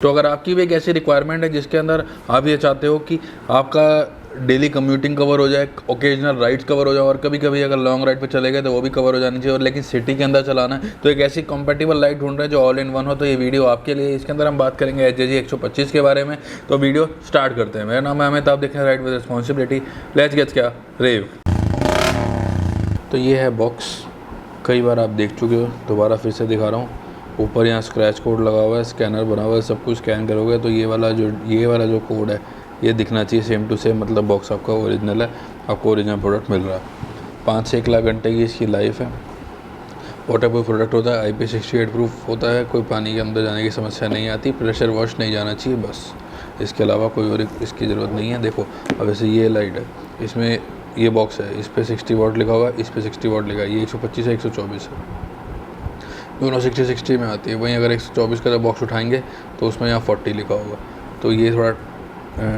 तो अगर आपकी भी एक ऐसी रिक्वायरमेंट है जिसके अंदर आप ये चाहते हो कि आपका डेली कम्यूटिंग कवर हो जाए, ओकेजनल राइड्स कवर हो जाए और कभी कभी अगर लॉन्ग राइड पे चले गए तो वो भी कवर हो जानी चाहिए, और लेकिन सिटी के अंदर चलाना है, तो एक ऐसी कंपेटिबल लाइट ढूंढ रहे हैं जो ऑल इन वन हो, तो ये वीडियो आपके लिए। इसके अंदर हम बात करेंगे HJG 125 के बारे में। तो वीडियो स्टार्ट करते हैं। मेरा नाम है अमित, आप देख रहे हैं ride with responsibility. Let's get क्या रेव। तो ये है बॉक्स, कई बार आप देख चुके हो, दोबारा फिर से दिखा रहा हूँ। ऊपर यहाँ स्क्रैच कोड लगा हुआ है, स्कैनर बना हुआ है, सब कुछ स्कैन करोगे तो ये वाला जो कोड है ये दिखना चाहिए सेम टू सेम, मतलब बॉक्स आपका ओरिजिनल है, आपको ओरिजिनल प्रोडक्ट मिल रहा है। 5 से 1 लाख घंटे की इसकी लाइफ है। वाटर प्रूफ प्रोडक्ट होता है, IP68 प्रूफ होता है, कोई पानी के अंदर जाने की समस्या नहीं आती, प्रेशर वॉश नहीं जाना चाहिए बस, इसके अलावा कोई और इसकी ज़रूरत नहीं है। देखो अब वैसे ये लाइट है, इसमें ये बॉक्स है, इस पर 60 वाट लिखा हुआ है, इस पर 60 वाट लिखा है, ये 125 है 124 है, दोनों 60 में आती है। वहीं अगर 124 का जब बॉक्स उठाएंगे तो उसमें यहाँ 40 लिखा होगा, तो ये थोड़ा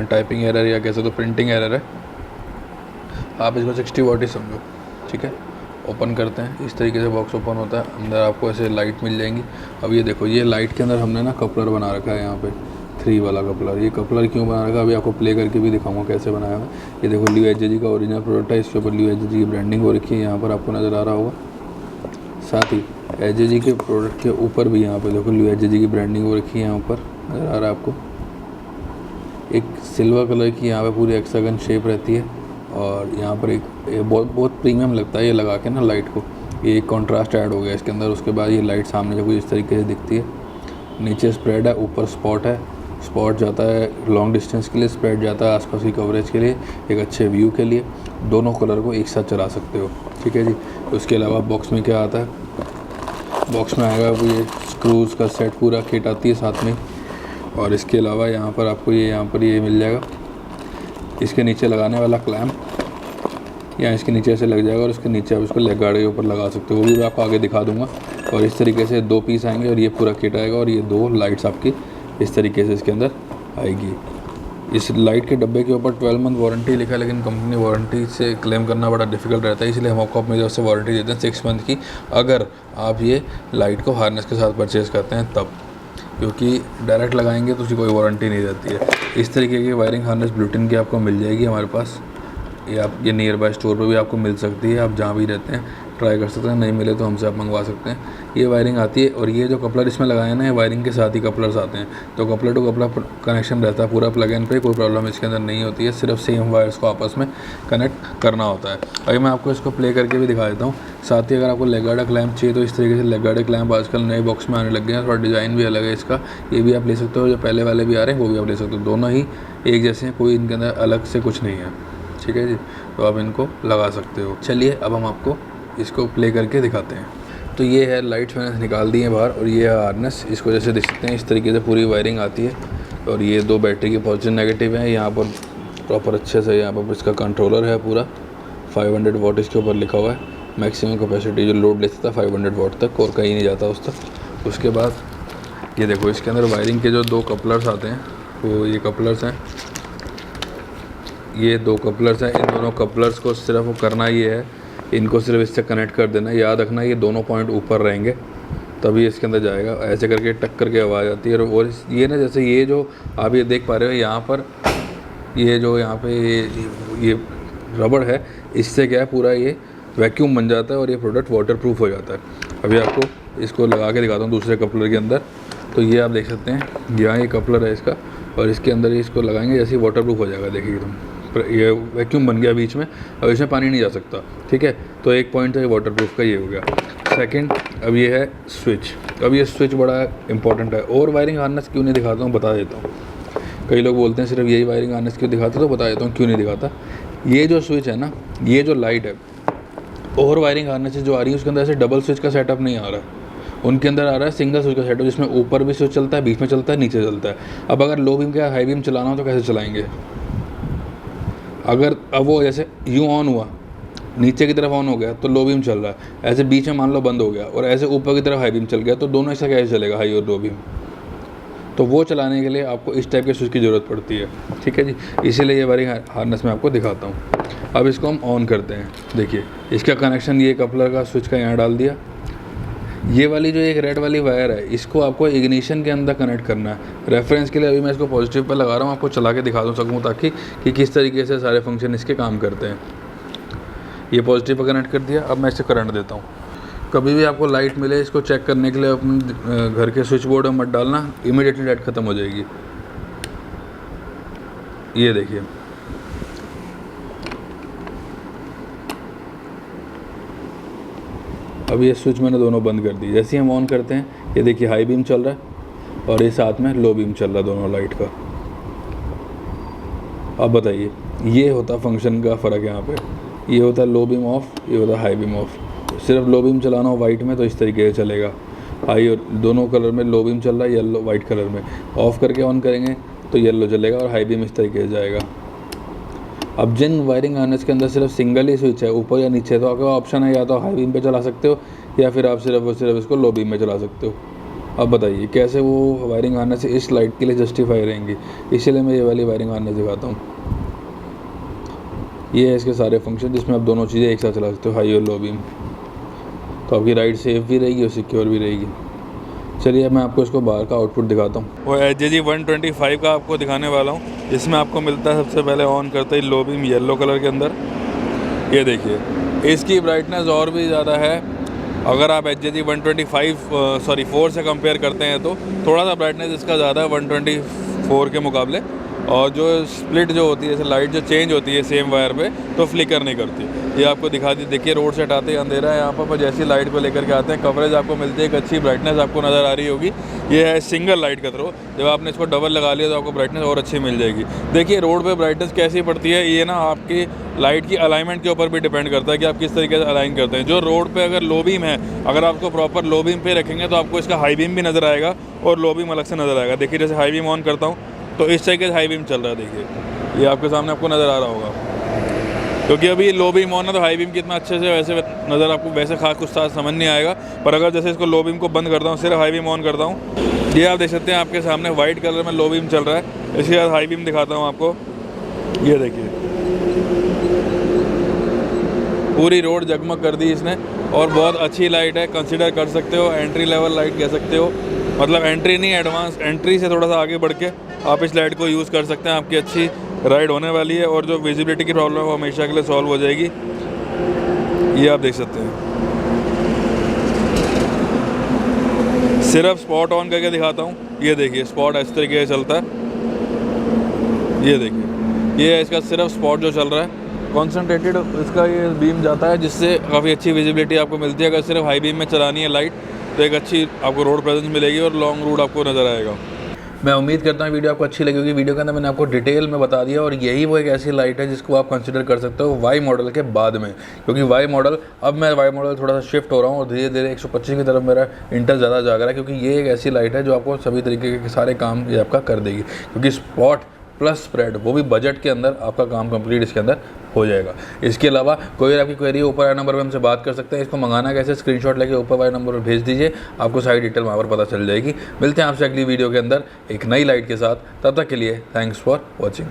टाइपिंग एरर या कैसे तो प्रिंटिंग एरर है, आप इसको 60 वाट ही समझो, ठीक है। ओपन करते हैं, इस तरीके से बॉक्स ओपन होता है। अंदर आपको ऐसे लाइट मिल जाएंगी। अब ये देखो, ये लाइट के अंदर हमने ना कपलर बना रखा है, यहाँ पे 3 वाला कपलर। ये कपलर क्यों बना रखा है अभी आपको प्ले करके भी दिखाऊंगा कैसे बनाया है। ये देखो लियो HJG का ओरिजिनल प्रोडक्ट है, इसके ऊपर लियो HJG की ब्रांडिंग हो रखी है, यहाँ पर आपको नज़र आ रहा होगा। साथ ही HJG के प्रोडक्ट के ऊपर भी यहाँ पे देखो लियो HJG की ब्रांडिंग हो रखी है, यहाँ ऊपर नज़र आ रहा है आपको। एक सिल्वर कलर की यहाँ पे पूरी हेक्सागन शेप रहती है, और यहाँ पर एक बहुत प्रीमियम लगता है ये लगा के ना लाइट को। ये एक कॉन्ट्रास्ट ऐड हो गया इसके अंदर। उसके बाद ये लाइट सामने से कुछ इस तरीके से दिखती है। नीचे स्प्रेड है, ऊपर स्पॉट है। स्पॉट जाता है लॉन्ग डिस्टेंस के लिए, स्प्रेड जाता है आसपास की कवरेज के लिए, एक अच्छे व्यू के लिए। दोनों कलर को एक साथ चला सकते हो, ठीक है जी। उसके अलावा बॉक्स में क्या आता है, बॉक्स में आएगा वो ये स्क्रूज़ का सेट, पूरा किट आती है साथ में। और इसके अलावा यहाँ पर आपको ये मिल जाएगा, इसके नीचे लगाने वाला क्लैम्प या इसके नीचे ऐसे लग जाएगा, और इसके नीचे आप इसको लेग गार्ड के ऊपर लगा सकते हो, वो भी मैं आपको आगे दिखा दूंगा। और इस तरीके से 2 पीस आएंगे और ये पूरा किट आएगा, और ये 2 लाइट्स आपकी इस तरीके से इसके अंदर आएगी। इस लाइट के डब्बे के ऊपर 12 मंथ वारंटी लिखा है, लेकिन कंपनी वारंटी से क्लेम करना बड़ा डिफिकल्ट रहता है, इसलिए हम आपको अपनी तरफ से वारंटी देते हैं 6 मंथ की, अगर आप ये लाइट को हार्नेस के साथ परचेज़ करते हैं तब, क्योंकि डायरेक्ट लगाएंगे तो उसकी कोई वारंटी नहीं रहती है। इस तरीके की वायरिंग हार्नेस ब्लूटिन की आपको मिल जाएगी हमारे पास, ये नियर बाय स्टोर पर भी आपको मिल सकती है, आप जहाँ भी रहते हैं ट्राई कर सकते हैं, नहीं मिले तो हमसे आप मंगवा सकते हैं। ये वायरिंग आती है, और ये जो कपलर इसमें लगाए हैं ना, ये वायरिंग के साथ ही कपलर्स आते हैं, तो कपलर टू कपलर कनेक्शन रहता है पूरा प्लग इन पे, कोई प्रॉब्लम इसके अंदर नहीं होती है, सिर्फ सेम वायर्स को आपस में कनेक्ट करना होता है। अभी मैं आपको इसको प्ले करके भी दिखा देता हूँ। साथ ही अगर आपको लेग गार्ड क्लैम्प चाहिए तो इस तरीके से लेग गार्ड क्लैम्प आजकल नए बॉक्स में आने लग गए हैं, थोड़ा डिज़ाइन भी अलग है इसका, ये भी आप ले सकते हो। जो पहले वाले भी आ रहे हैं वो भी आप ले सकते हो, दोनों ही एक जैसे हैं, कोई इनके अंदर अलग से कुछ नहीं है, ठीक है जी। तो आप इनको लगा सकते हो। चलिए अब हम आपको इसको प्ले करके दिखाते हैं। तो ये है लाइट्स मैंने निकाल दी हैं बाहर, और ये है हार्नेस, इसको जैसे देख सकते हैं इस तरीके से पूरी वायरिंग आती है। और ये 2 बैटरी के पॉजिटिव नेगेटिव हैं, यहाँ पर प्रॉपर अच्छे से यहाँ पर इसका कंट्रोलर है पूरा। 500 वाट इसके ऊपर लिखा हुआ है, मैक्सिमम कैपेसिटी जो लोड ले सकता है 500 वाट तक, और कहीं नहीं जाता उस तक। उसके बाद ये देखो इसके अंदर वायरिंग के जो 2 कपलर्स आते हैं, वो ये कपलर्स हैं, ये 2 कपलर्स हैं। इन दोनों कपलर्स को सिर्फ करना ये है, इनको सिर्फ इससे कनेक्ट कर देना। याद रखना ये दोनों पॉइंट ऊपर रहेंगे तभी इसके अंदर जाएगा। ऐसे करके टक करके आवाज़ आती है। और ये ना, जैसे ये जो आप ये देख पा रहे हो यहाँ पर, ये जो यहाँ पे ये रबड़ है, इससे क्या है पूरा ये वैक्यूम बन जाता है और ये प्रोडक्ट वाटर प्रूफ हो जाता है। अभी आपको इसको लगा के दिखाता हूँ दूसरे कपलर के अंदर। तो ये आप देख सकते हैं, यहाँ ये कपलर है इसका, और इसके अंदर इसको लगाएंगे जैसे ही वाटर प्रूफ हो जाएगा। देखिए एकदम ये वैक्यूम बन गया बीच में, अब इसमें पानी नहीं जा सकता, ठीक है। तो एक पॉइंट तो ये वाटर प्रूफ का ये हो गया। सेकंड, अब ये है स्विच। अब ये स्विच बड़ा इंपॉर्टेंट है। और वायरिंग हार्नेस क्यों नहीं दिखाता हूँ, बता देता हूँ। कई लोग बोलते हैं सिर्फ यही वायरिंग हार्नेस क्यों दिखाते, तो बता देता हूँ क्यों नहीं दिखाता। ये जो स्विच है ना, ये जो लाइट है, और वायरिंग हार्नेस जो आ रही है उसके अंदर ऐसे डबल स्विच का सेटअप नहीं आ रहा है, उनके अंदर आ रहा है सिंगल स्विच का सेटअप, जिसमें ऊपर भी स्विच चलता है, बीच में चलता है, नीचे चलता है। अब अगर लो बीम का हाई बीम चलाना हो तो कैसे चलाएंगे? अगर अब वो जैसे यूँ ऑन हुआ, नीचे की तरफ ऑन हो गया तो लो बीम चल रहा है, ऐसे बीच में मान लो बंद हो गया, और ऐसे ऊपर की तरफ हाई बीम चल गया, तो दोनों ऐसा कैसे चलेगा, हाई और लो बीम? तो वो चलाने के लिए आपको इस टाइप के स्विच की ज़रूरत पड़ती है, ठीक है जी। इसीलिए ये वायरिंग हार्नेस में आपको दिखाता हूँ। अब इसको हम ऑन करते हैं। देखिए इसका कनेक्शन, ये कपलर का स्विच का यहाँ डाल दिया, ये वाली जो एक रेड वाली वायर है, इसको आपको इग्निशन के अंदर कनेक्ट करना है। रेफरेंस के लिए अभी मैं इसको पॉजिटिव पर लगा रहा हूँ, आपको चला के दिखा दूँ सकूँ ताकि कि किस तरीके से सारे फंक्शन इसके काम करते हैं। ये पॉजिटिव पर कनेक्ट कर दिया। अब मैं इसे करंट देता हूँ। कभी भी आपको लाइट मिले, इसको चेक करने के लिए अपने घर के स्विच बोर्ड में मत डालना, इमीडिएटली लाइट ख़त्म हो जाएगी। ये देखिए, अब ये स्विच मैंने दोनों बंद कर दी। जैसे ही हम ऑन करते हैं, ये देखिए हाई बीम चल रहा है और ये साथ में लो बीम चल रहा है, दोनों लाइट का। अब बताइए, ये होता फंक्शन का फ़र्क यहाँ पे। ये होता है लो बीम ऑफ, ये होता है हाई बीम ऑफ। सिर्फ लो बीम चलाना हो वाइट में तो इस तरीके से चलेगा। हाई और दोनों कलर में लो बीम चल रहा है, येलो वाइट कलर में। ऑफ़ करके ऑन करेंगे तो येलो चलेगा और हाई बीम इस तरीके से जाएगा। अब जिन वायरिंग हार्नेस के अंदर सिर्फ सिंगल ही स्विच है, ऊपर या नीचे, तो आपका ऑप्शन है या तो हाई बीम पे चला सकते हो या फिर आप सिर्फ इसको लो बीम में चला सकते हो। अब बताइए कैसे वो वायरिंग हार्नेस इस लाइट के लिए जस्टिफाई रहेंगी। इसीलिए मैं ये वाली वायरिंग हार्नेस दिखाता हूँ। ये है इसके सारे फंक्शन जिसमें आप दोनों चीज़ें एक साथ चला सकते हो, हाई और लो बीम। तो आपकी राइड सेफ भी रहेगी और सिक्योर भी रहेगी। चलिए अब मैं आपको इसको बाहर का आउटपुट दिखाता हूँ। वो HJG 125 का आपको दिखाने वाला हूँ। इसमें आपको मिलता है सबसे पहले ऑन करते ही लो बीम येलो कलर के अंदर। ये देखिए, इसकी ब्राइटनेस और भी ज़्यादा है। अगर आप HJG 4 से कंपेयर करते हैं तो थोड़ा सा ब्राइटनेस इसका ज़्यादा है 124 के मुकाबले। और जो स्प्लिट जो होती है, जैसे लाइट जो चेंज होती है सेम वायर पे, तो फ्लिकर नहीं करती। ये आपको दिखा दी। देखिए रोड से हटाते ही अंधेरा है यहाँ पर जैसी लाइट को लेकर के आते हैं, कवरेज आपको मिलती है, एक अच्छी ब्राइटनेस आपको नज़र आ रही होगी। ये है सिंगल लाइट का थ्रो। जब आपने इसको डबल लगा लिया तो आपको ब्राइटनेस और अच्छी मिल जाएगी। देखिए रोड पे ब्राइटनेस कैसी पड़ती है, ये ना आपकी लाइट की अलाइनमेंट के ऊपर भी डिपेंड करता है कि आप किस तरीके से अलाइन करते हैं। जो रोड पे अगर लो बीम है, अगर आपको प्रॉपर लो बीम पे रखेंगे तो आपको इसका हाई बीम भी नज़र आएगा और लो बीम अलग से नज़र आएगा। देखिए जैसे हाई बीम ऑन करता हूँ तो इस तरीके से हाई बीम चल रहा है। देखिए ये आपके सामने आपको नज़र आ रहा होगा, क्योंकि अभी लो बीम ऑन है तो हाई बीम कितना अच्छे से वैसे नज़र आपको वैसे खास कुछ समझ नहीं आएगा। पर अगर जैसे इसको लो बीम को बंद करता हूँ, सिर्फ हाई बीम ऑन करता हूँ, ये आप देख सकते हैं आपके सामने वाइट कलर में लो बीम चल रहा है। इसके बाद हाई बीम दिखाता हूँ आपको। ये देखिए पूरी रोड जगमग कर दी इसने और बहुत अच्छी लाइट है। कंसिडर कर सकते हो एंट्री लेवल लाइट कह सकते हो, मतलब एंट्री नहीं, एडवांस एंट्री से थोड़ा सा आगे बढ़ के आप इस लाइट को यूज़ कर सकते हैं। आपकी अच्छी राइड होने वाली है और जो विजिबिलिटी की प्रॉब्लम है वो हमेशा के लिए सॉल्व हो जाएगी। ये आप देख सकते हैं। सिर्फ स्पॉट ऑन करके दिखाता हूँ। ये देखिए स्पॉट इस तरीके से चलता है। ये देखिए ये है इसका सिर्फ स्पॉट जो चल रहा है, कॉन्सेंट्रेटेड इसका ये बीम जाता है, जिससे काफ़ी अच्छी विजिबिलिटी आपको मिलती है। अगर सिर्फ हाई बीम में चलानी है लाइट तो एक अच्छी आपको रोड प्रेजेंस मिलेगी और लॉन्ग रूट आपको नज़र आएगा। मैं उम्मीद करता हूँ वीडियो आपको अच्छी लगी होगी। वीडियो के अंदर मैंने आपको डिटेल में बता दिया और यही वो एक ऐसी लाइट है जिसको आप कंसिडर कर सकते हो वाई मॉडल के बाद में, क्योंकि वाई मॉडल, अब मैं वाई मॉडल थोड़ा सा शिफ्ट हो रहा हूँ और धीरे धीरे 125 की तरफ मेरा इंटरेस्ट ज़्यादा जाग रहा है, क्योंकि ये एक ऐसी लाइट है जो आपको सभी तरीके के सारे काम ये आपका कर देगी। क्योंकि स्पॉट प्लस स्प्रेड, वो भी बजट के अंदर, आपका काम कंप्लीट इसके अंदर हो जाएगा। इसके अलावा कोई आपकी क्वेरी ऊपर वाले नंबर पर हमसे बात कर सकते हैं। इसको मंगाना कैसे, स्क्रीनशॉट लेके ऊपर वाले नंबर पर भेज दीजिए, आपको सारी डिटेल वहाँ पर पता चल जाएगी। मिलते हैं आपसे अगली वीडियो के अंदर एक नई लाइट के साथ। तब तक के लिए थैंक्स फॉर वॉचिंग।